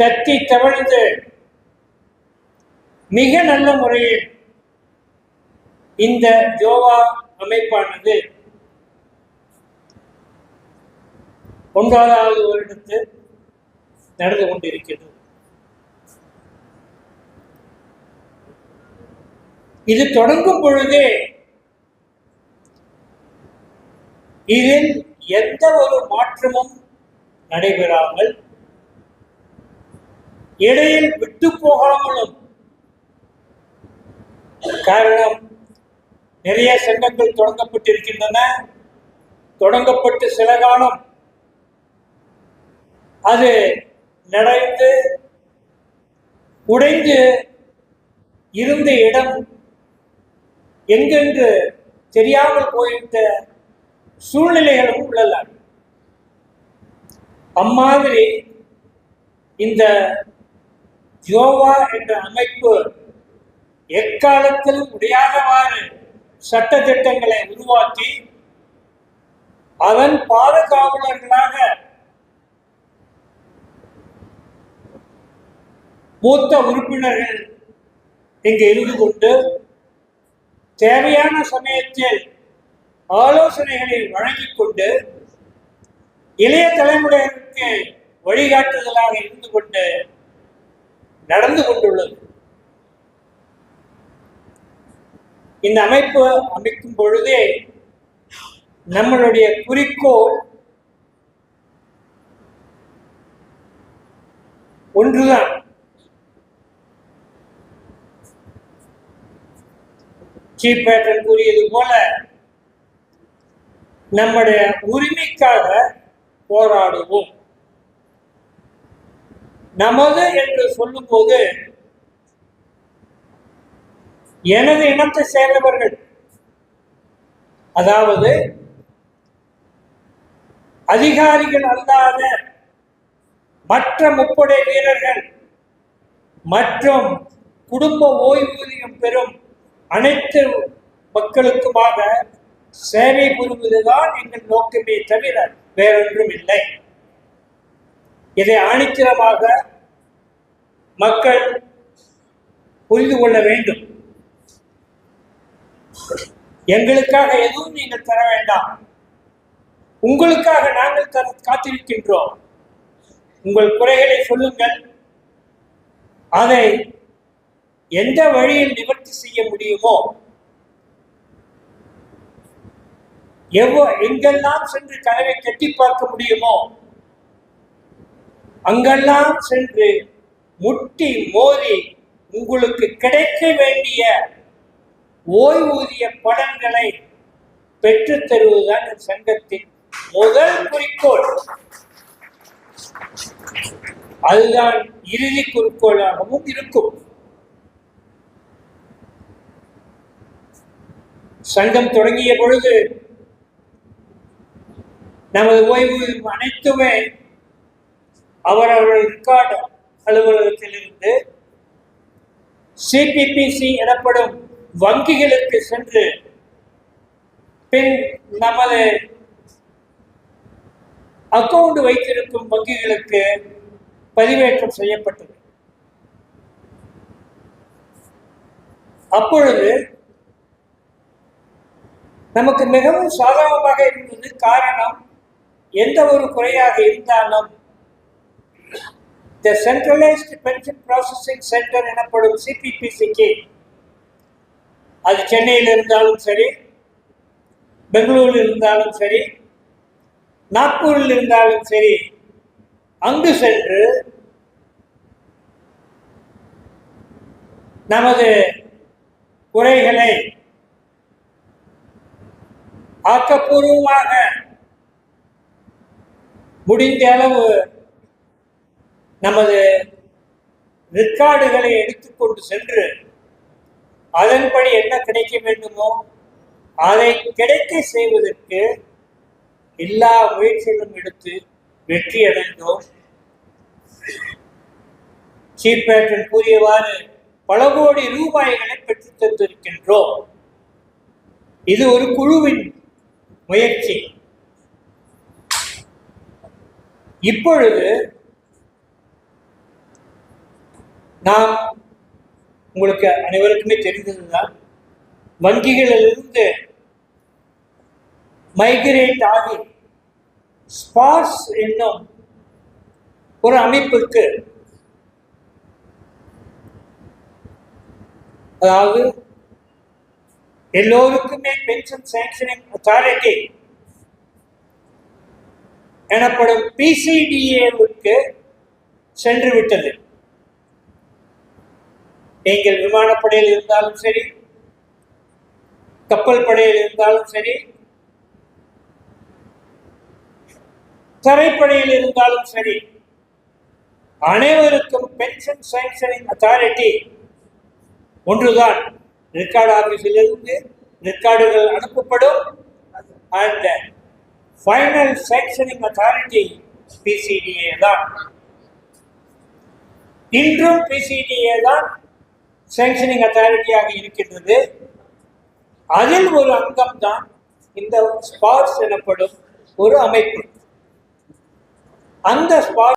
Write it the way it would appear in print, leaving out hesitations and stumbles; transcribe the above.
தத்தி தவழ்ந்து மிக நல்ல முறையில் இந்த ஜோவா அமைப்பானது 9வது வருடத்தில் நடந்து கொண்டிருக்கிறது. இது தொடங்கும் பொழுதே இதில் எந்த ஒரு மாற்றமும் நடைபெறாமல் இடையில் விட்டு போகாமலும், காரணம் நிறைய சங்கங்கள் தொடங்கப்பட்டிருக்கின்றன. தொடங்கப்பட்டு சில காலம் அது நடந்து உடைந்து இருந்த இடம் எங்கென்று தெரியாமல் போயிட்ட சூழ்நிலைகளும் உள்ளன. அம்மாதிரி இந்த ஜோவா என்ற அமைப்பு எக்காலத்திலும் முடியாதவாறு சட்ட திட்டங்களை உருவாக்கி அதன் பாதுகாவலர்களாக மூத்த உறுப்பினர்கள் இங்கு இருந்து கொண்டு தேவையான சமயத்தில் ஆலோசனைகளை வழங்கிக் கொண்டு இளைய தலைமுறையினருக்கு வழிகாட்டுதலாக இருந்து கொண்டு நடந்து கொண்டுள்ளது. இந்த அமைப்பு அமைக்கும் பொழுதே நம்மளுடைய குறிக்கோள் ஒன்றுதான். சீஃப் பேட்டன் கூறியது போல நம்முடைய உரிமைக்காக போராடுவோம். நமது என்று சொல்லும் போது எனது இனத்தை சேர்ந்தவர்கள், அதாவது அதிகாரிகள் அல்லாத மற்ற முப்படை வீரர்கள் மற்றும் குடும்ப ஓய்வூதியம் பெறும் அனைத்து மக்களுக்குமாக சேவை புரிவதுதான் எங்கள் நோக்கமே தவிர வேறொன்றும் இல்லை. இதை ஆணித்தரமாக மக்கள் புரிந்து கொள்ள வேண்டும். எங்களுக்காக எதுவும் நீங்கள் தர வேண்டாம், உங்களுக்காக நாங்கள் காத்திருக்கின்றோம். உங்கள் குறைகளை சொல்லுங்கள், அதை எந்த வழியில் நிவர்த்தி செய்ய முடியுமோ, எங்கெல்லாம் சென்று கனவை கட்டி பார்க்க முடியுமோ அங்கெல்லாம் சென்று முட்டி மோதி உங்களுக்கு கிடைக்க வேண்டிய ஓய்வூதிய பலன்களை பெற்றுத் தருவதுதான் சங்கத்தின் முதல் குறிக்கோள். அதுதான் இறுதி குறிக்கோளாகவும் இருக்கும். சங்கம் தொடங்கிய பொழுது நமது ஓய்வூதியம் அனைத்துமே அவரவர்கள் ரெக்கார்டு அலுவலகத்தில் இருந்து சிபிபிசி எனப்படும் வங்கிகளுக்கு சென்று பின் நமது அக்கவுண்ட் வைத்திருக்கும் வங்கிகளுக்கு பதிவேற்றம் செய்யப்பட்டது. அப்பொழுது நமக்கு மிகவும் சாதகமாக இருந்தது. காரணம், எந்த ஒரு குறையாக இருந்தாலும் தி சென்ட்ரலைஸ்டு பென்ஷன் ப்ராசஸிங் சென்டர் எனப்படும் சிபிபிசிக்கு, அது சென்னையில் இருந்தாலும் சரி, பெங்களூரில் இருந்தாலும் சரி, நாக்பூரில் இருந்தாலும் சரி, அங்கு சென்று நமது குறைகளை ஆக்கப்பூர்வமாக முடிந்த அளவு நமது ரெக்கார்டுகளை எடுத்துக்கொண்டு சென்று அதன்படி என்ன கிடைக்க வேண்டுமோ அதை கிடைக்க செய்வதற்கு எல்லா முயற்சிகளும் எடுத்து வெற்றி அடைந்தோம். சீஃப் பேட்டன் கூறியவாறு பல கோடி ரூபாய்களை பெற்றுத் தந்திருக்கின்றோம். இது ஒரு குழுவின் முயற்சி. இப்பொழுது நாம் உங்களுக்கு அனைவருக்குமே தெரிந்ததுதான், வங்கிகளிலிருந்து மைக்ரேட் ஆகி ஸ்பார்ஸ் என்னும் ஒரு அமைப்புக்கு, அதாவது எல்லோருக்குமே பென்ஷன் சாங்ஷனிங் அத்தாரிட்டி எனப்படும் PCDA-வுக்கு சென்று விட்டது. நீங்கள் விமானப்படையில் இருந்தாலும் சரி, கப்பல் படையில் இருந்தாலும் சரி, தரைப்படையில் இருந்தாலும் சரி, அனைவருக்கும் பென்ஷன் சாங்ஷனிங் அத்தாரிட்டி ஒன்றுதான். ரெக்கார்டு ஆபீஸிலிருந்து ரெக்கார்டுகள் அனுப்பப்படும். And final sanctioning authority PCDA தான். இன்றும் PCDA தான் சாங்ஷனிங் அத்தாரிட்டியாக இருக்கின்றது. அதில் ஒரு அங்கம் தான் இந்த ஸ்பார்ஸ் எனப்படும் ஒரு அமைப்பு. அந்த ஸ்பார்ஸ்